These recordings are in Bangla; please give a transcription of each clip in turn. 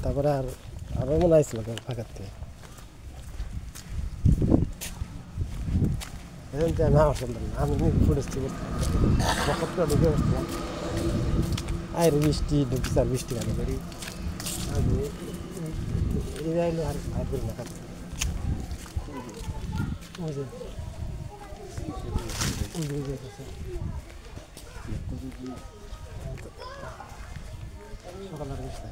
তারপরে আরো মনে আসছিল ফাঁকার থেকে আমি আমার সন্তান আমি ফুটেজ ঢুকে বসছিলাম আর বৃষ্টি ঢুকছে আর বৃষ্টি গাড়ি করি আমি এলো আর করি না সকাল আর বৃষ্টি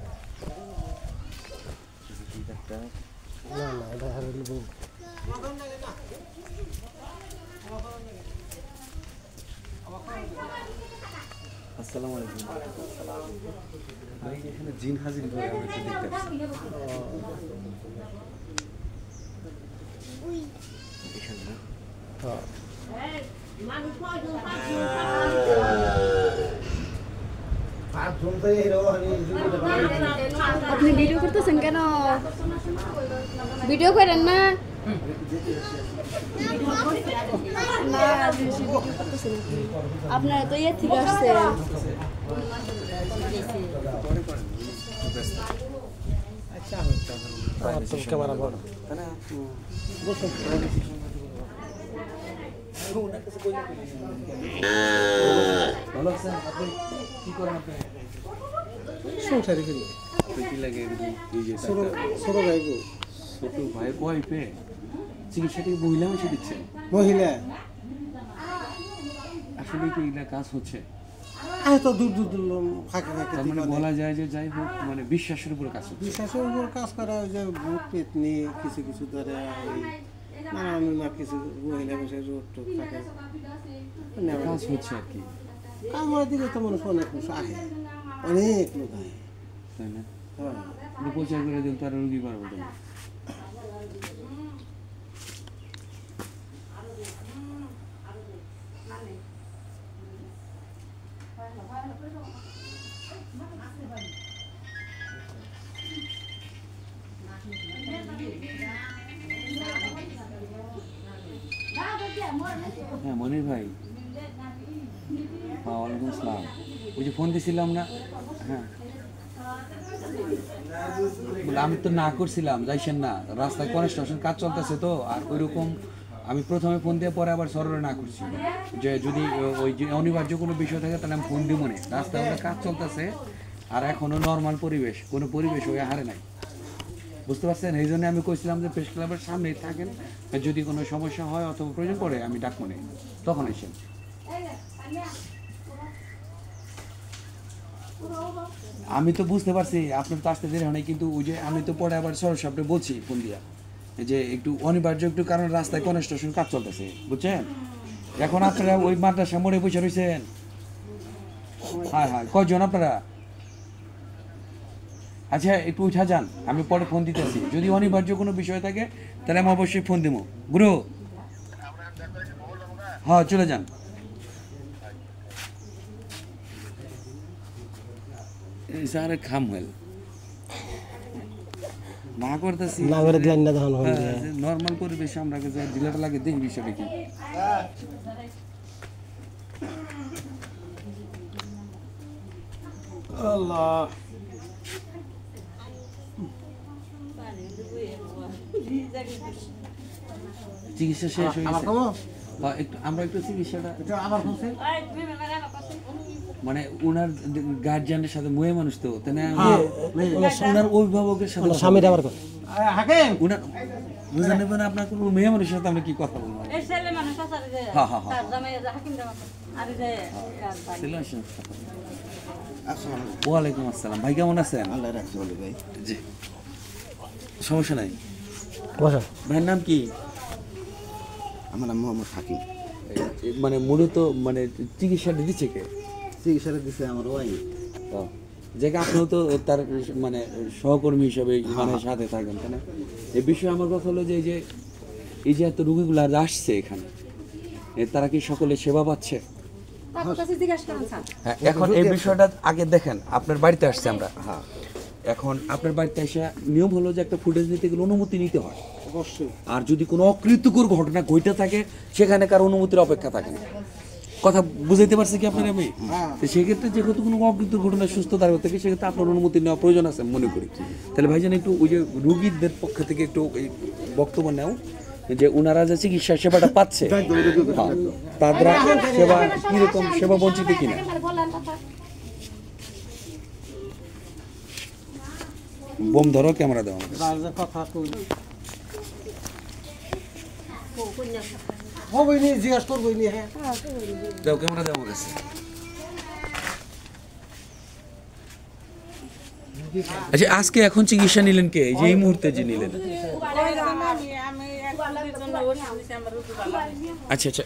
না না এটা আর বউ আসসালামু আলাইকুম ভাই এখানে জিন হাজির করে আমরা একটু দেখতে আসছি এখানে না আপনি ভিডিও করতেছেন কেন ভিডিও করেন না আপনারা তো ইয়ে থেকে আসছেন ক্যামেরা বড় ভালো আছেন আপনি কি করেন আপনি সংসারে করি কি লাগে এই যে ছোট ভাই গো ছোট ভাই ওয়াইফে চিকিৎসা থেকে মহিলা এসে দিচ্ছেন মহিলা আসলে কি এগুলা কাজ হচ্ছে তো দূর দূর দূর ফাঁকে ফাঁকে তার মানে বলা যায় যে যাই হোক মানে বিশ্বাসের উপরে কাজ হচ্ছে বিশ্বাসের উপর কাজ করা ওই যে বুক পেট নিয়ে কিছু কিছু ধরে ওই নানা কিছু মহিলা বসে রোড টোড থাকে কাজ হচ্ছে আর কি আমার দিকে তো মানুষ অনেক মানুষ আহে অনেক লোক আহে তাই না হ্যাঁ প্রচার করে দিন তারা রুগী পারবো তোমার হ্যাঁ মনির ভাই ওয়ালাইকুম আসসালাম ওই যে ফোন দিয়েছিলাম না হ্যাঁ বলে আমি তো না করছিলাম যাইছেন না রাস্তায় কনস্ট্রাকশন কাজ চলতেছে তো আর ওইরকম আমি প্রথমে ফোন দিয়ে পরে আবার সরলে না করছি যে যদি ওই যে অনিবার্য কোনো বিষয় থাকে তাহলে আমি ফোন দিব মনে রাস্তায় ওটা কাজ চলতেছে আর এখনো নর্মাল পরিবেশ কোনো পরিবেশ ওই হারে নাই বুঝতে পারছেন এই জন্য আমি কইছিলাম যে প্রেস ক্লাবের সামনেই থাকেন যদি কোনো সমস্যা হয় অথবা প্রয়োজন পড়ে আমি ডাক মনে তখন এসেন আমি তো বুঝতে পারছি আপনার তো আসতে দেরি হয় নাই কিন্তু ওই যে আমি তো পরে আবার সরস আপনি বলছি ফোন দিয়া যে একটু অনিবার্য একটু কারণ রাস্তায় কনস্ট্রাকশন কাজ চলতেছে বুঝছেন এখন আপনারা ওই মাদ্রাসা মোড়ে বসে রয়েছেন হ্যাঁ হ্যাঁ কয়জন আপনারা আচ্ছা একটু উঠা যান আমি পরে ফোন দিতেছি যদি অনিবার্য কোনো বিষয় থাকে তাহলে আমি অবশ্যই ফোন দেবো গুরু হ্যাঁ চলে যান স্যার খাম হল না করতেছি না করে দিলেন না তখন নর্মাল পরিবেশে আমরা ডিলার লাগে দেখি বিষয়টা কি আল্লাহ চিকিৎসা শেষ হয়ে গেছে একটু আমরা একটু চিকিৎসাটা মানে ওনার গার্জিয়ানের সাথে মেয়ে মানুষ তো তাই না ওনার অভিভাবকের সাথে স্বামীটা আবার ওনার বুঝে নেবেন আপনার কোনো মেয়ে মানুষের সাথে আমরা কি কথা বলবো হ্যাঁ হ্যাঁ হ্যাঁ ওয়ালাইকুম আসসালাম ভাই কেমন আছেন আল্লাহ রাখছে বলি ভাই জি সমস্যা নাই বসো ভাইয়ের নাম কি আমার নাম মোহাম্মদ হাকিম মানে মূলত মানে চিকিৎসাটা দিচ্ছে কে চিকিৎসাটা দিচ্ছে আমার ওয়াই যে আপনিও তো তার মানে সহকর্মী হিসাবে মানে সাথে থাকেন তাই না এই বিষয়ে আমার কথা হলো যে এই যে এত রুগীগুলো আসছে এখানে তারা কি সকলে সেবা পাচ্ছে হ্যাঁ এখন এই বিষয়টা আগে দেখেন আপনার বাড়িতে আসছে আমরা হ্যাঁ এখন আপনার বাড়িতে এসে নিয়ম হলো যে একটা ফুটেজ নিতে গেলে অনুমতি নিতে হয় অবশ্যই আর যদি কোনো অকৃতকর ঘটনা ঘটে থাকে সেখানে কার অনুমতির অপেক্ষা থাকে না কথা বুঝাইতে পারছি কি আপনার আমি? তো সেক্ষেত্রে যেহেতু কোনো দুর্ঘটনা সুস্থতার থেকে সেক্ষেত্রে আপনার অনুমতি নেওয়া প্রয়োজন আছে মনে করি। তাহলে ভাইজান একটু ওই যে রুগীদের পক্ষ থেকে একটু এই বক্তব্য নেও যে ওনারা যে চিকিৎসা সেবাটা পাচ্ছে তারা সেবা কিরকম সেবা বঞ্চিত কিনা। বোম ধরো, ক্যামেরা দাও আমাদের। জিজ্ঞাস করবো হ্যাঁ দাও, ক্যামেরা দাও আমার কাছে। আচ্ছা, আজকে এখন চিকিৎসা নিলেন কে? এই যে এই মুহূর্তে যে নিলেন? আচ্ছা আচ্ছা,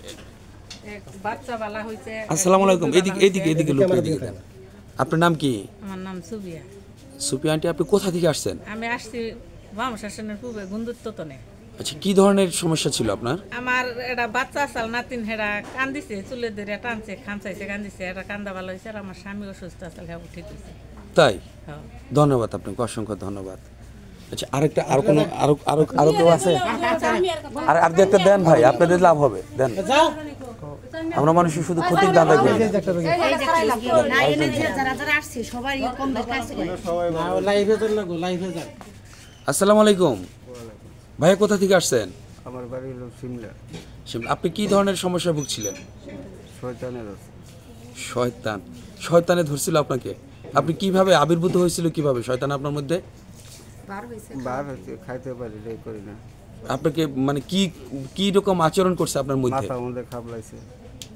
আসসালামু আলাইকুম। এদিকে এদিকে এদিকে লোক, এদিকে দেন। আপনার নাম কি? আমার নাম সুবিয়া। সুপিয়া আন্টি, আপনি কোথা থেকে আসছেন? আমি আসছি বামশাসনের পূর্বে গুন্দুত্তনে। আচ্ছা, কি ধরনের সমস্যা ছিল আপনার? আমার এটা বাচ্চা চাল নাতিন হেরা কান্দিছে, চুলে ধরে টানছে, খামচাইছে, কান্দিছে, এটা কান্দা ভালো হয়েছে। আর আমার স্বামী অসুস্থ আছে, হ্যাঁ ঠিক হয়েছে। তাই? হ্যাঁ। ধন্যবাদ আপনাকে, অসংখ্য ধন্যবাদ। আচ্ছা, আরেকটা আর কোনো আরো আরো আরো কেউ আছে? আর দু একটা দেন ভাই, আপনাদের লাভ হবে, দেন। আমরা মানুষের শুধু ক্ষতির দাদা করি। আসসালামু আলাইকুম ভাইয়া, কোথা থেকে আসছেন? আমার বাড়ি হলো সিমলা। আপনি কি ধরনের সমস্যা ভুগছিলেন? শয়তানের শয়তানে ধরছিল আপনাকে? আপনি কিভাবে আবির্ভূত হয়েছিল, কিভাবে শয়তান আপনার মধ্যে বার হচ্ছে, খাইতে পারি রে করি না। আপনাকে মানে কি কি রকম আচরণ করছে আপনার মধ্যে? মাথার মধ্যে খাবলাইছে।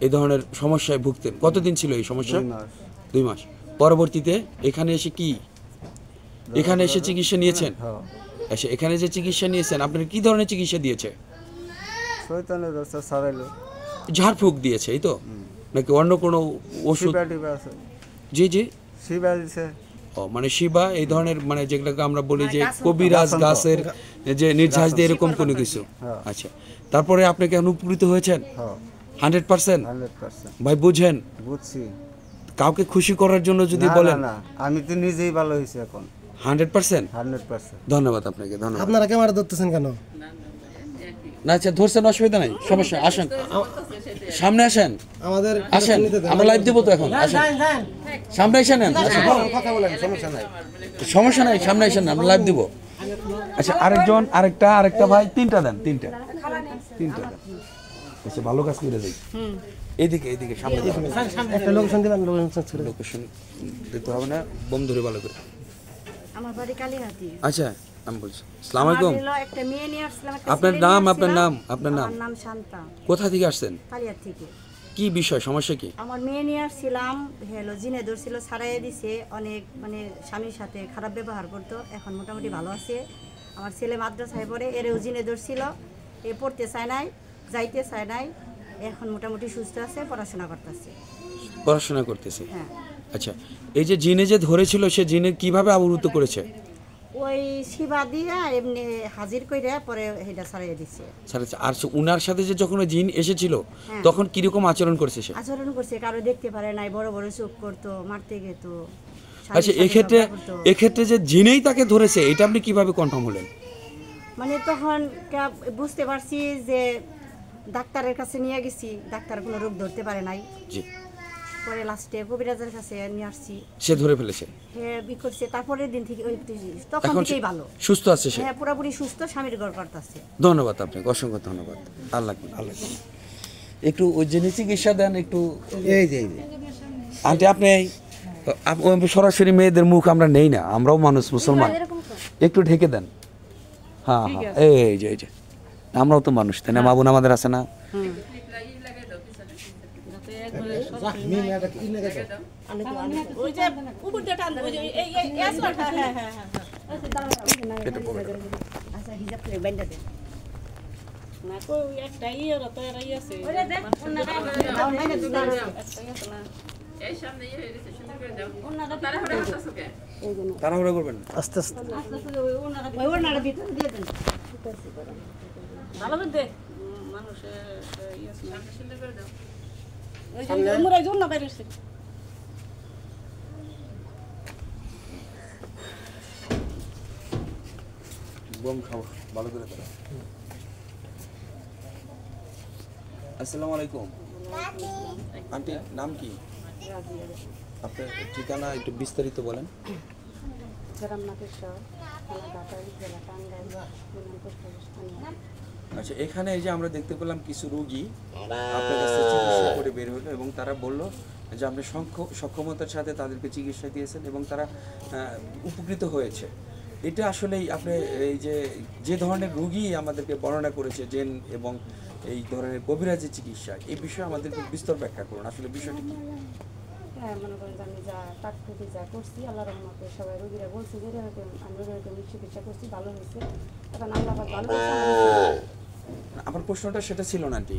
এই ধরনের সমস্যায় ভুগতেন কতদিন ছিল এই সমস্যা? 2 মাস। 2 মাস। পরবর্তীতে এখানে এসে এখানে এসে চিকিৎসা নিয়েছেন? হ্যাঁ। আচ্ছা, এখানে যে চিকিৎসা নিয়েছেন আপনার কি ধরনের চিকিৎসা দিয়েছে? শয়তানের রাস্তা ছাড়াইলো। ঝাড়ফুঁক দিয়েছে, এই তো? নাকি অন্য কোনো ওষুধ? শিবা টিবা আছে। জি জি। শিবা দিছে। ও মানে শিবা, এই ধরনের মানে যেগুলোকে আমরা বলি যে কবিরাজ গাছের যে নির্যাস দিয়ে এরকম কোনো কিছু। আচ্ছা, তারপরে আপনি কি অনুপ্রীত হয়েছেন? হ্যাঁ। 100%? 100%। ভাই বুঝেন, বুঝছি। কাউকে খুশি করার জন্য যদি না, বলেন। না, না, আমি তো নিজেই ভালো হয়েছি এখন। 100%? 100%। ধন্যবাদ আপনাকে, ধন্যবাদ। আপনারা ক্যামেরা ধরতেছেন কেন? না আচ্ছা, ধরছেন, অসুবিধা নাই, সমস্যা, আসেন সামনে আসেন, আমাদের আসেন, আমরা লাইভ দেবো তো এখন, আসেন সামনে এসে নেন, কথা বলেন, সমস্যা নাই। সমস্যা নাই, সামনে এসেন, আমরা লাইভ দিব। আচ্ছা, আরেকজন, আরেকটা ভাই, তিনটা দেন। আচ্ছা, ভালো কাজ করে যাই। এদিকে সামনে একটা লোকেশন দিবেন, লোকেশন দিতে হবে না, বোম ধরে ভালো করে। আমার বাড়ি কালীহাতি। আচ্ছা, আমি বলছি, আসসালামু আলাইকুম। একটা মেয়ে নিয়ে আসছিলাম, আপনার নাম? আপনার নাম? আমার নাম শান্তা। কোথা থেকে আসছেন? কালিয়ার থেকে। কি বিষয়, সমস্যা কি? আমার মেয়ে নিয়ে আসছিলাম, জিনে ধরছিল, ছাড়াইয়া দিছে, অনেক মানে স্বামীর সাথে খারাপ ব্যবহার করতো, এখন মোটামুটি ভালো আছে। আমার ছেলে মাদ্রাসায় পড়ে, এরও জিনে ধরছিল, এ পড়তে চায় নাই, যাইতে চায় নাই, এখন মোটামুটি সুস্থ আছে, পড়াশোনা করতেছে। হ্যাঁ। আচ্ছা, এই যে জিনে যে ধরেছিল, সে জিনে কিভাবে আবির্ভূত করেছে? ওই শিবা দিয়া এমনি হাজির কইরা পরে এটা ছাড়াইয়া দিছে। আর উনার সাথে যে যখন ওই জিন এসেছিল তখন কিরকম আচরণ করছে সে? আচরণ করছে, কারো দেখতে পারে নাই, বড় বড় চোখ করতো, মারতে যেত। আচ্ছা, এক্ষেত্রে যে জিনেই তাকে ধরেছে, এটা আপনি কিভাবে কনফার্ম হলেন? মানে তখন বুঝতে পারছি যে ডাক্তারের কাছে নিয়ে গেছি, ডাক্তার কোনো রোগ ধরতে পারে নাই। জি। পরে লাস্টে কবিরাজের কাছে নিয়ে আসছি, সে ধরে ফেলেছে। হ্যাঁ, করছে। তারপরের দিন থেকে তখন থেকেই ভালো, সুস্থ আছে সে। হ্যাঁ, পুরোপুরি সুস্থ, স্বামীর ঘর করতেছে। ধন্যবাদ আপনাকে, অসংখ্য ধন্যবাদ। আল্লাহ একটু ওই যে চিকিৎসা দেন একটু। এই যে আন্টি, আপনি সরাসরি মেয়েদের মুখ আমরা নেই না, আমরাও মানুষ, মুসলমান, একটু ঢেকে দেন। হ্যাঁ, এই যে আমরাও তো মানুষ, তাই না? মা বোন আমাদের আছে না? তাড়াহুড়া করবেন না, আস্তে আস্তে। বোম খাবো, ভালো করে তারা। আসসালামু আলাইকুম। আন্টির নাম কি? আপনার ঠিকানা একটু বিস্তারিত বলেন। আচ্ছা, এখানে এই যে আমরা দেখতে পেলাম কিছু রোগী আপনার কাছে চিকিৎসা করে বের হলো এবং তারা বলল যে আপনি সক্ষমতার সাথে তাদেরকে চিকিৎসা দিয়েছেন এবং তারা উপকৃত হয়েছে। এটা আসলেই আপনি এই যে ধরনের রোগী আমাদেরকে বর্ণনা করেছে জেন এবং এই ধরনের কবিরাজি চিকিৎসা, এই বিষয়ে আমাদেরকে বিস্তর ব্যাখ্যা করুন, আসলে বিষয়টি কি? হ্যাঁ, মনে করেন আমি যা প্রাকৃতিক যা করছি আল্লাহর রহমতে সবাই রোগীরা বলছি যে আমি চিকিৎসা করছি, ভালো হয়েছে। এখন আল্লাহ ভালো আমার প্রশ্নটা সেটা ছিল না আন্টি।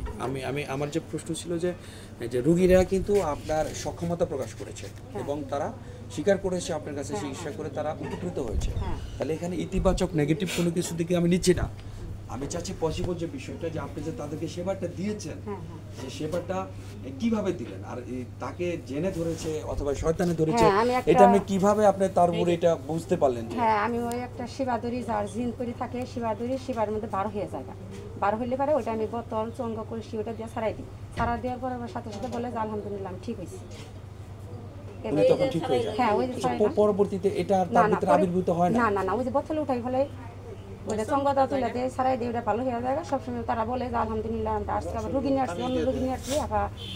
আমার যে প্রশ্ন ছিল যে রোগীরা কিন্তু আপনার সক্ষমতা প্রকাশ করেছে এবং তারা স্বীকার করেছে আপনার কাছে চিকিৎসা করে তারা উপকৃত হয়েছে। তাহলে এখানে ইতিবাচক নেগেটিভ কোনো কিছু দিকে আমি নিচ্ছি না, আমি চাচ্ছি পসিবল যে বিষয়টা যে আপনি যে তাদেরকে সেবাটা দিয়েছেন, যে সেবাটা কিভাবে দিলেন আর তাকে জেনে ধরেছে অথবা শয়তানে ধরেছে, এটা আপনি কিভাবে আপনি তার উপরে এটা বুঝতে পারলেন? হ্যাঁ, আমি ওই একটা শিবাদুরি যার জিন করে থাকে, শিবার মধ্যে বার হয়ে যায়, বার হইলে পারে ওইটা আমি বোতল চঙ্গ কলসি ওটা দিয়ে ছাড়াই দিই। ছাড়া দেওয়ার পরে আমার সাথে সাথে বলে যে আলহামদুলিল্লাহ আমি ঠিক হয়েছি। তখন ঠিক হয়ে যায়। হ্যাঁ, ওই যে পরবর্তীতে এটা আর তার ভিতরে আবির্ভূত হয় না? না, ওই যে বোতলে উঠাই ফেলে ওইটা চঙ্গটা তুলে দিয়ে ছাড়াই দিয়ে ওটা ভালো হয়ে যায়। সবসময় তারা বলে যে আলহামদুলিল্লাহ আমরা আসছি, আবার রুগী নিয়ে আসছি, অন্য রুগী নিয়ে আসছি,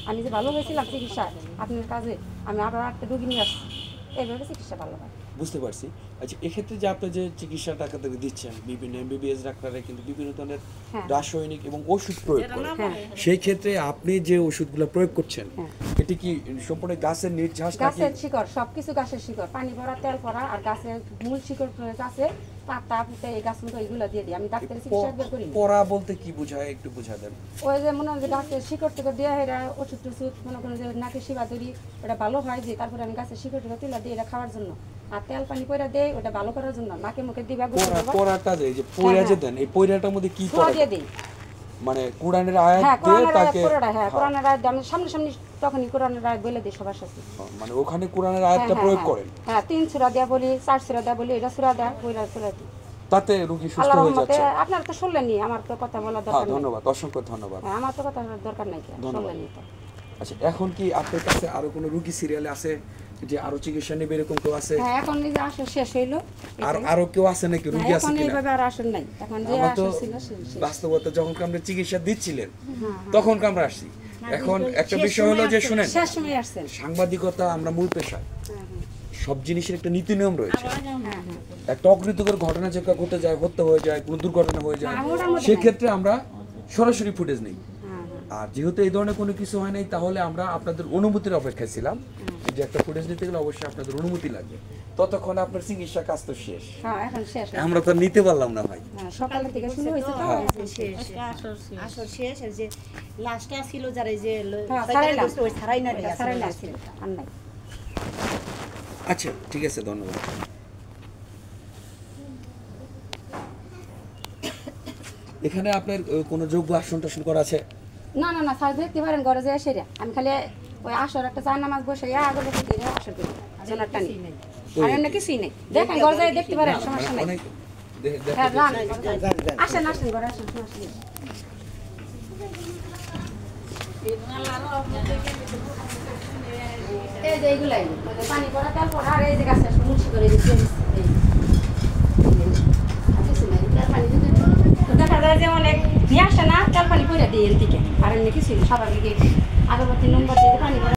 আমি যে ভালো হয়েছিলাম চিকিৎসায় আপনার কাজে, আমি আবার একটা রুগী নিয়ে আসছি, এইভাবে চিকিৎসা ভালো হয়। বুঝতে পারছি। আচ্ছা, এক্ষেত্রে যে আপনি যে চিকিৎসা টাকাতে দিচ্ছেন, বিভিন্ন MBBS ডাক্তাররা কিন্তু বিভিন্ন ধরনের রাসায়নিক এবং ওষুধ প্রয়োগ করে, সেই ক্ষেত্রে আপনি যে ওষুধগুলো প্রয়োগ করছেন এটি কি সম্পূর্ণ গাছের নির্যাস, গাছের শিকড়, সবকিছু গাছের শিকড়, পানি ভরা তেল ভরা আর গাছের মূল শিকড় গাছে পাতা পুঁতে এই গাছ মতো এগুলো দিয়ে দিই। আমি ডাক্তারের চিকিৎসা করি। পড়া বলতে কি বোঝায় একটু বুঝা দেন। ওই যে মনে হয় যে গাছের শিকড় থেকে দিয়ে এরা ওষুধ টষুধ মনে করেন যে নাকি শিবাদুরি ওটা ভালো হয়, যে তারপরে আমি গাছের শিকড় থেকে তুলে দিই এটা খাওয়ার জন্য, আর তেল পানি পয়রা দেয় ওটা ভালো করার জন্য, নাকে মুখে দিবা। পড়াটা যে পয়রা যে দেন, এই পয়রাটার মধ্যে কি পড়া দিয়ে দেই? মানে কোরআনের আয়াত দিয়ে তাকে, হ্যাঁ কোরআনের আয়াত আমি সামনে তখনই কোরআনের আয়াত বলে দিই সবার সাথে, মানে ওখানে কোরআনের আয়াতটা প্রয়োগ করেন। হ্যাঁ, 3 সূরা দেয়া বলি, 4 সূরা দেয়া বলি, এটা সূরা দেয়া পয়রা সূরা দিই, তাতে রোগী সুস্থ হয়ে যাচ্ছে। আপনারা তো শুনলেনই, আমার তো কথা বলা দরকার নেই। ধন্যবাদ, অসংখ্য ধন্যবাদ। হ্যাঁ, আমার তো কথা দরকার নাই, শুনলেনই তো। আচ্ছা, এখন কি আপনার কাছে আরো কোনো রোগী সিরিয়ালে আছে যে আরো চিকিৎসা নেবে এরকম কেউ আছে? হ্যাঁ, এখন এই যে আসর শেষ হইলো, আর আরো কেউ আছে নাকি রোগী আছে কিনা? এখন এইভাবে আর আসর নাই, এখন যে আসর ছিল শেষ। বাস্তবতা যখন আমরা চিকিৎসা দিচ্ছিলেন তখন আমরা আসছি। এখন একটা বিষয় হলো যে শুনেন, শেষ সময় আসছেন, সাংবাদিকতা আমরা মূল পেশা, সব জিনিসের একটা নীতি নিয়ম রয়েছে। একটা অকৃতকর ঘটনা যে ঘটে যায়, হত্যা হয়ে যায়, কোনো দুর্ঘটনা হয়ে যায়, সেক্ষেত্রে আমরা সরাসরি ফুটেজ নেই। আর যেহেতু এই ধরনের কোনো কিছু হয় নাই, তাহলে আমরা আপনাদের অনুমতির অপেক্ষায় ছিলাম যে একটা ফুটেজ নিতে গেলে অবশ্যই আপনাদের অনুমতি লাগবে। ততক্ষণ আপনার চিকিৎসা কাজ তো শেষ, এখন শেষ, আমরা তো নিতে পারলাম না ভাই। সকাল থেকে শুরু হয়েছে তো আসর শেষ, যে লাস্টটা ছিল যারা যে ছাড়াই না ছিল আর নাই। আচ্ছা, ঠিক আছে, ধন্যবাদ। এখানে আপনার কোনো যোগ্য আসন টাসন করা আছে? না স্যার, দেখতে পারেন ঘরে যায় সেরা, আমি খালি ওই আসর একটা চা নামাজ বসে আগে বসে দিয়ে আসর করি, জোনারটা নেই আর এমনি কিছুই নেই। দেখেন ঘরে যায় দেখতে পারেন, সমস্যা নেই। আসেন ঘরে আসেন, সমস্যা নেই। এই যে এইগুলাই পানি পড়া তেল পড়া আর এই যে গাছের মুন্সি করে দিচ্ছি, দেখা যায় যে অনেক নিয়ে আসে না, তেল পানি পরে দিই এর দিকে, আর এমনি কিছু সবার দিকে আগের